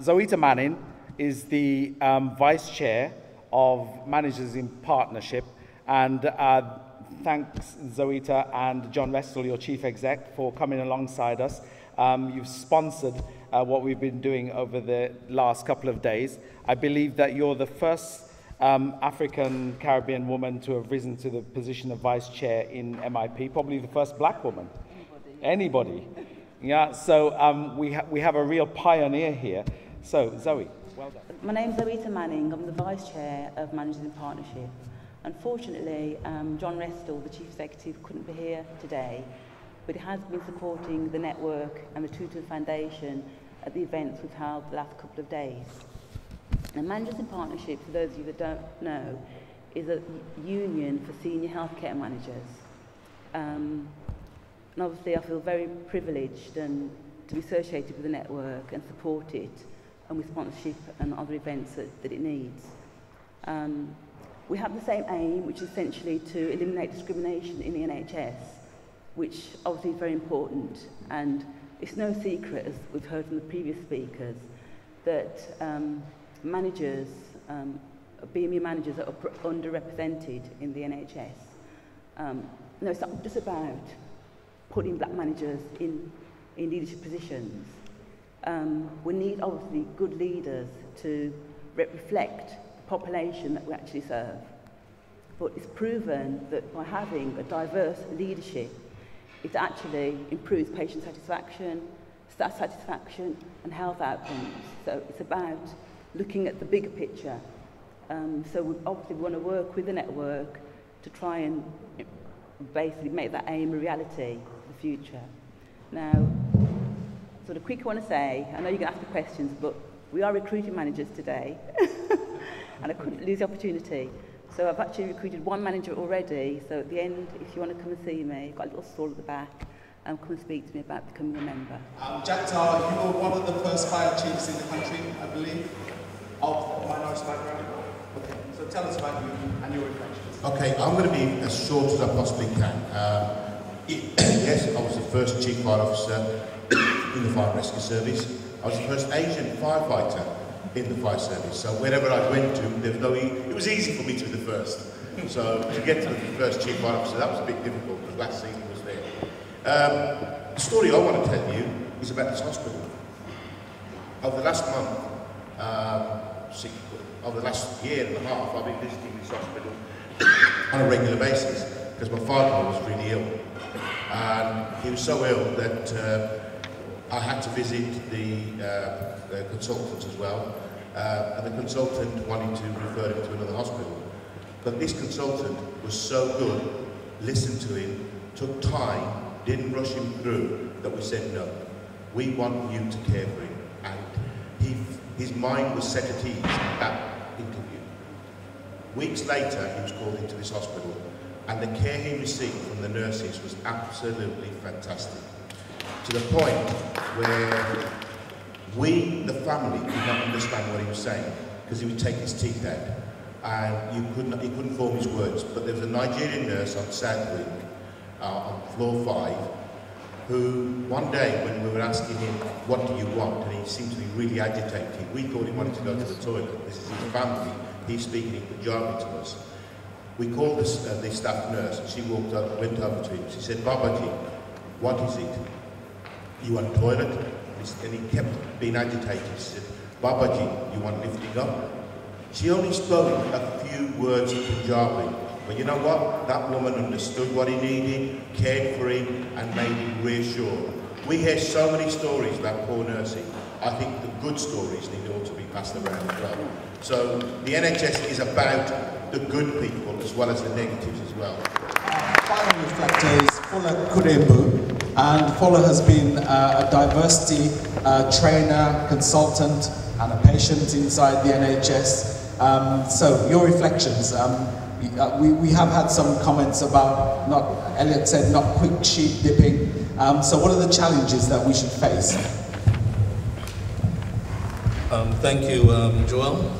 ZOETA Manning is the Vice Chair of Managers in Partnership, and thanks ZOETA and John Westall, your Chief Exec, for coming alongside us. You've sponsored what we've been doing over the last couple of days. I believe that you're the first African Caribbean woman to have risen to the position of Vice Chair in MIP, probably the first black woman. Anybody. Yeah, so we have a real pioneer here. So, Zoe, well done. My name's ZOETA Manning. I'm the Vice Chair of Managers in Partnership. Unfortunately, John Westall, the Chief Executive, couldn't be here today, but he has been supporting the network and the Tutor Foundation at the events we've held the last couple of days. Now, Managers in Partnership, for those of you that don't know, is a union for senior healthcare managers. And obviously I feel very privileged and to be associated with the network and support it, and with sponsorship and other events that it needs. We have the same aim, which is essentially to eliminate discrimination in the NHS, which obviously is very important. And it's no secret, as we've heard from the previous speakers, that managers, BME managers are underrepresented in the NHS. No, it's not just about putting black managers in leadership positions. We need, obviously, good leaders to reflect the population that we actually serve. But it's proven that by having a diverse leadership, it actually improves patient satisfaction, staff satisfaction, and health outcomes. So it's about looking at the bigger picture. So we obviously want to work with the network to try and basically make that aim a reality for the future. Now, sort of quick I want to say, I know you're going to ask the questions, but we are recruiting managers today, and I couldn't lose the opportunity. So I've actually recruited one manager already, so at the end, if you want to come and see me, I've got a little stall at the back, and come and speak to me about becoming a member. JAGTAR, you were one of the first fire chiefs in the country, I believe, of minority background. Okay, so tell us about you and your reflections. Okay, I'm going to be as short as I possibly can. Yes, I was the first Chief Fire Officer in the Fire and Rescue Service. I was the first Asian firefighter in the fire service. So wherever I went to, there was no it was easy for me to be the first. So to get to the first Chief Fire Officer, that was a bit difficult because last season was there. The story I want to tell you is about this hospital. Over the last month, over the last year and a half, I've been visiting this hospital on a regular basis because my father was really ill. And he was so ill that I had to visit the consultants as well, and the consultant wanted to refer him to another hospital. But this consultant was so good, listened to him, took time, didn't rush him through, that we said no. We want you to care for him. And his mind was set at ease at that interview. Weeks later, he was called into this hospital, and the care he received from the nurses was absolutely fantastic. To the point where we, the family, could not understand what he was saying because he would take his teeth out and he couldn't form his words. But there was a Nigerian nurse on South Wing, on floor 5, who one day when we were asking him, what do you want? And he seemed to be really agitated. We thought he wanted to go to the toilet. This is his family. He's speaking in Punjabi to us. We called the staff nurse and she went over to him. She said, Babaji, what is it? You want toilet? And he kept being agitated. She said, Babaji, you want lifting up? She only spoke a few words of Punjabi, but you know what? That woman understood what he needed, cared for him, and made him reassured. We hear so many stories about poor nursing. I think the good stories need all to be passed around as well. So the NHS is about the good people as well as the negatives as well. Final reflector is FOLA KUDEHINBU. And FOLA has been a diversity trainer, consultant, and a patient inside the NHS. So, your reflections. We have had some comments about, Elliot said, not quick sheep dipping. So, what are the challenges that we should face? Thank you, Joel.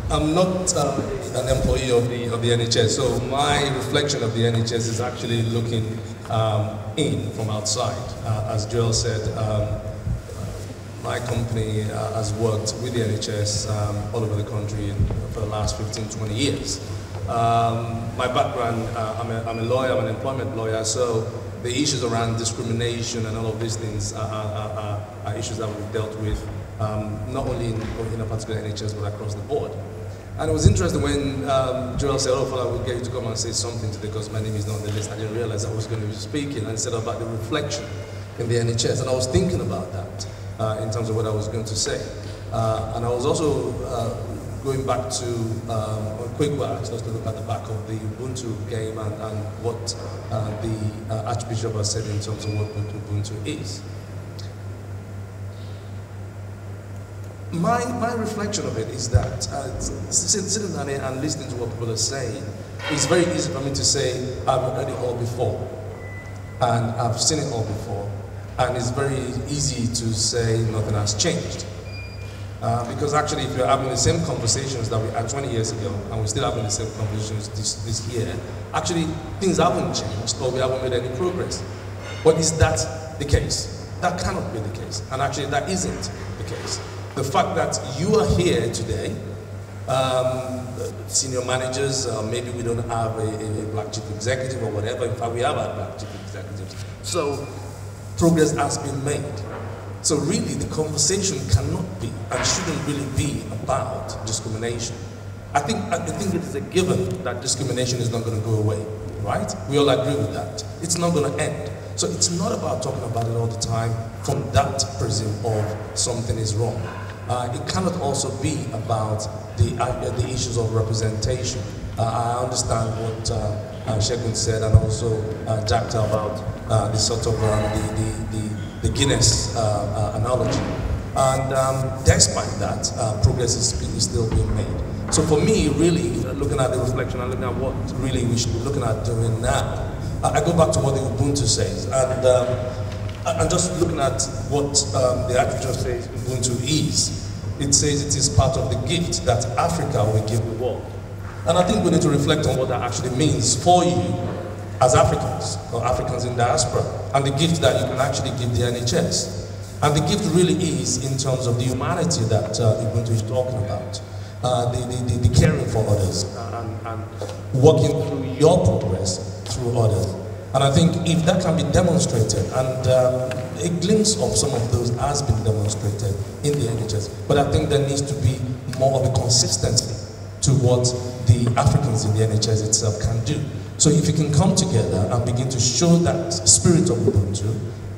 I'm not an employee of the NHS, so my reflection of the NHS is actually looking in from outside. As Joel said, my company has worked with the NHS all over the country for the last 15, 20 years. My background, I'm a lawyer, I'm an employment lawyer, so the issues around discrimination and all of these things are issues that we've dealt with, not only in a particular NHS, but across the board. And it was interesting when Joel said, oh, Fola, we'll get you to come and say something today because my name is not on the list. I didn't realize I was going to be speaking, and said about the reflection in the NHS. And I was thinking about that in terms of what I was going to say. And I was also going back to a quick word, just to look at the back of the Ubuntu game and what the Archbishop has said in terms of what Ubuntu is. My reflection of it is that sitting down here and listening to what people are saying, it's very easy for me to say, I've heard it all before, and I've seen it all before, and it's very easy to say nothing has changed. Because actually, if you're having the same conversations that we had 20 years ago, and we're still having the same conversations this year, actually, things haven't changed, or we haven't made any progress. But is that the case? That cannot be the case, and actually, that isn't the case. The fact that you are here today, senior managers, maybe we don't have a black chief executive or whatever, in fact we have our black chief executives. So progress has been made. So really the conversation cannot be and shouldn't really be about discrimination. I think it is a given that discrimination is not going to go away, right? We all agree with that. It's not going to end. So it's not about talking about it all the time from that prism of something is wrong. It cannot also be about the issues of representation. I understand what SEGUN said, and also JAGTAR about the sort of the Guinness analogy. And despite that, progress is still being made. So for me, really, looking at the reflection and looking at what really we should be looking at doing now, I go back to what the Ubuntu says, and just looking at what the Archbishop says Ubuntu is. It says it is part of the gift that Africa will give the world. And I think we need to reflect on what that actually means for you as Africans, or Africans in diaspora, and the gift that you can actually give the NHS. And the gift really is in terms of the humanity that Ubuntu is talking about. The caring for others, and working through your progress through others. And I think if that can be demonstrated, and a glimpse of some of those has been demonstrated in the NHS, but I think there needs to be more of a consistency to what the Africans in the NHS itself can do. So if you can come together and begin to show that spirit of Ubuntu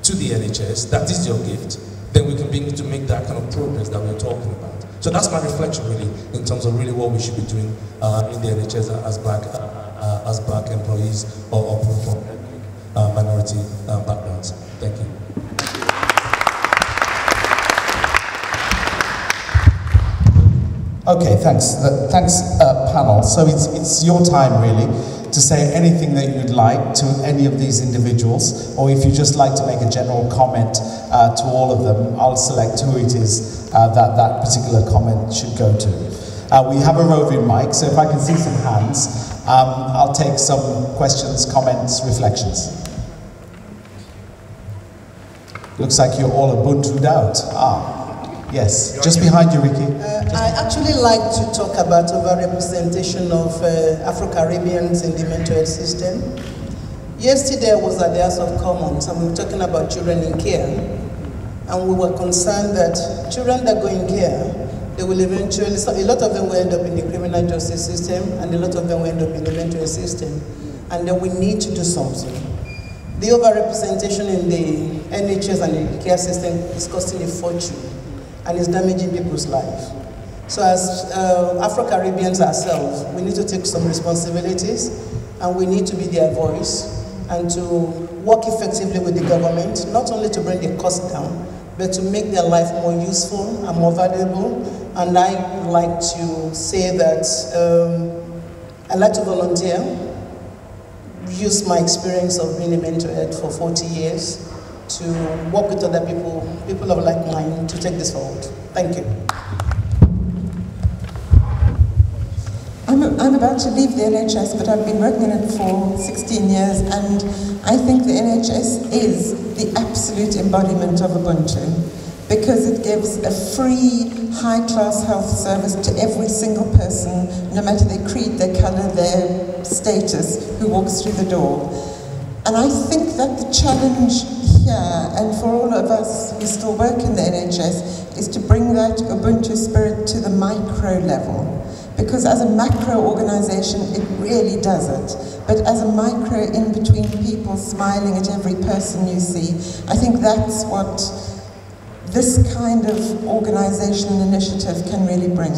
to the NHS, that is your gift, then we can begin to make that kind of progress that we're talking about. So that's my reflection really, in terms of really what we should be doing in the NHS as black employees or people from minority backgrounds. Thank you. Okay, thanks. Thanks, panel. So it's your time really to say anything that you'd like to any of these individuals, or if you'd just like to make a general comment to all of them, I'll select who it is that particular comment should go to. We have a roving mic, so if I can see some hands, I'll take some questions, comments, reflections. Looks like you're all Ubuntu'd out. Yes, just behind you, Ricky. I actually like to talk about overrepresentation of Afro-Caribbeans in the mental health system. Yesterday I was at the House of Commons and we were talking about children in care. And we were concerned that children that go in care, they will eventually, a lot of them will end up in the criminal justice system and a lot of them will end up in the mental health system. And then we need to do something. The overrepresentation in the NHS and the care system is costing a fortune and is damaging people's lives. So as Afro-Caribbeans ourselves, we need to take some responsibilities and we need to be their voice and to work effectively with the government, not only to bring the cost down, but to make their life more useful and more valuable. And I would like to say that I like to volunteer, use my experience of being a mental health for 40 years to work with other people of like mind, to take this forward. Thank you. I'm about to leave the NHS, but I've been working in it for 16 years, and I think the NHS is the absolute embodiment of Ubuntu. because it gives a free, high-class health service to every single person, no matter their creed, their colour, their status, who walks through the door. And I think that the challenge here, and for all of us who still work in the NHS, is to bring that Ubuntu spirit to the micro level. Because as a macro organisation, it really does it. But as a micro, in between people, smiling at every person you see, I think that's what this kind of organisation and initiative can really bring.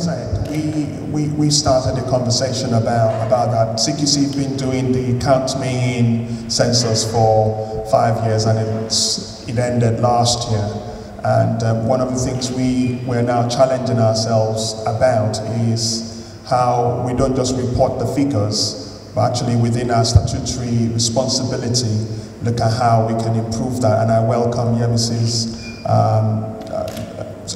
We started a conversation about that. CQC has been doing the Count Me In census for 5 years, and it ended last year. And one of the things we're now challenging ourselves about is how we don't just report the figures, but actually within our statutory responsibility, look at how we can improve that. And I welcome Yemise's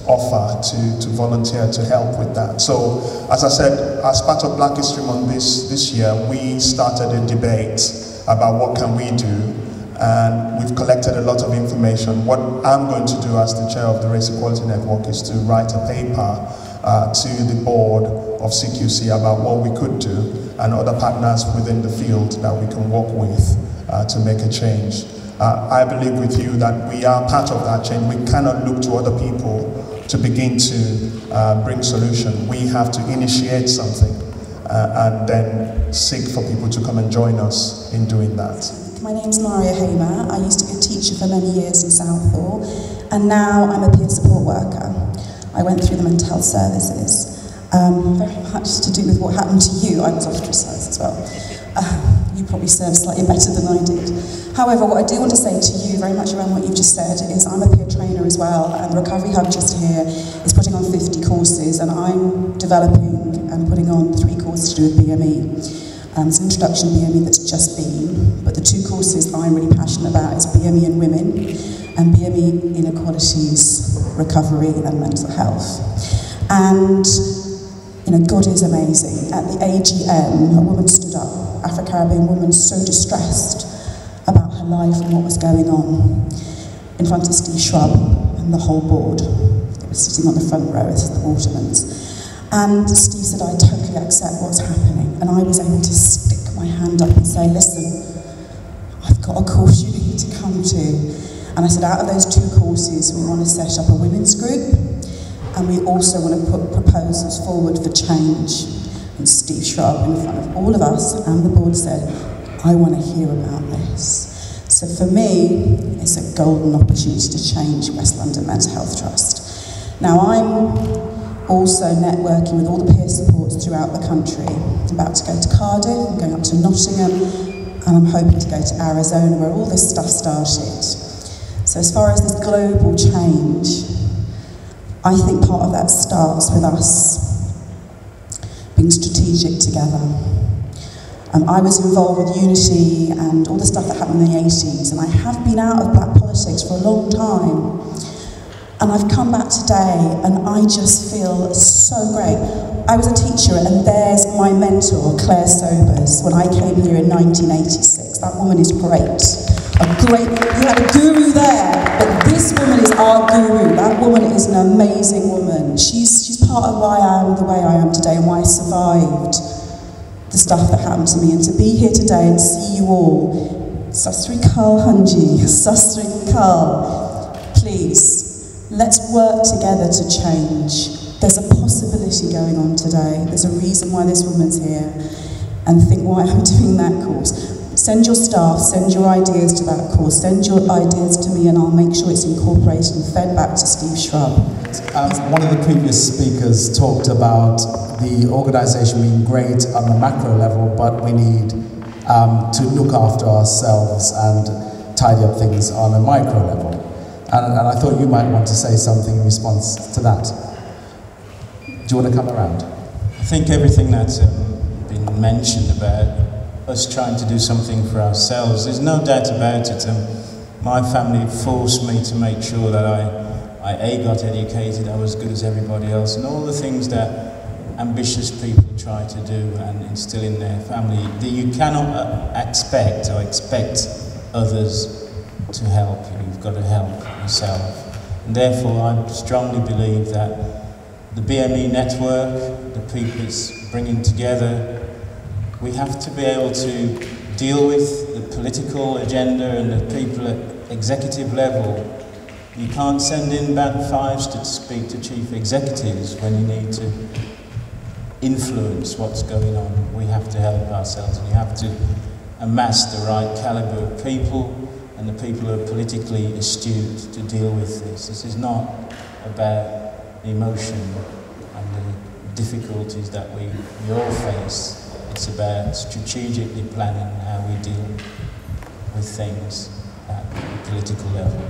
offer to volunteer to help with that. So, as I said, as part of Black History Month this year, we started a debate about what can we do, and we've collected a lot of information. What I'm going to do as the chair of the Race Equality Network is to write a paper to the board of CQC about what we could do and other partners within the field that we can work with to make a change. I believe with you that we are part of that change. We cannot look to other people to begin to bring solution. We have to initiate something and then seek for people to come and join us in doing that. My name's Maria Hamer. I used to be a teacher for many years in Southall, and now I'm a peer support worker. I went through the mental health services. Very much to do with what happened to you. I was ostracised as well. You probably served slightly better than I did. However, what I do want to say to you, very much around what you've just said, is I'm a peer trainer as well, and Recovery Hub just here is putting on 50 courses, and I'm developing and putting on 3 courses to do with BME. It's an introduction to BME that's just been, but the 2 courses that I'm really passionate about is BME in women and BME inequalities, recovery and mental health. And you know, God is amazing. At the AGM, a woman stood up, Afro-Caribbean woman, so distressed about her life and what was going on, in front of Steve Shrub and the whole board. They were sitting on the front row, this is the Watermans. And Steve said, I totally accept what's happening. And I was able to stick my hand up and say, listen, I've got a course you need to come to. And I said, out of those 2 courses, we want to set up a women's group, and we also want to put proposals forward for change. And Steve Shrub, in front of all of us and the board, said, I want to hear about this. So for me, it's a golden opportunity to change West London Mental Health Trust. Now I'm also networking with all the peer supports throughout the country. I'm about to go to Cardiff, I'm going up to Nottingham, and I'm hoping to go to Arizona where all this stuff started. So as far as this global change, I think part of that starts with us being strategic together. I was involved with Unity and all the stuff that happened in the 80s, and I have been out of black politics for a long time. And I've come back today and I just feel so great. I was a teacher, and there's my mentor, Claire Sobers, when I came here in 1986. That woman is great. You had a guru there, but this woman is our guru. That woman is an amazing woman. She's part of why I am the way I am today and why I survived the stuff that happened to me. And to be here today and see you all, Sat Sri Akal Hanji, Sat Sri Akal, please, let's work together to change. There's a possibility going on today. There's a reason why this woman's here. And think why I'm doing that course. Send your staff, send your ideas to that course, send your ideas to me, and I'll make sure it's incorporated and fed back to Steve Shrub. One of the previous speakers talked about the organisation being great on a macro level, but we need to look after ourselves and tidy up things on a micro level. And I thought you might want to say something in response to that. Do you want to come around? I think everything that's been mentioned about us trying to do something for ourselves, there's no doubt about it. My family forced me to make sure that I got educated, I was as good as everybody else, and all the things that ambitious people try to do and instill in their family, that you cannot expect others to help you. You've got to help yourself. And therefore, I strongly believe that the BME network, the people it's bringing together, we have to be able to deal with the political agenda and the people at executive level. You can't send in band fives to speak to chief executives when you need to influence what's going on. We have to help ourselves, and you have to amass the right caliber of people and the people who are politically astute to deal with this. This is not about the emotion and the difficulties that we all face. It's about strategically planning how we deal with things at the political level.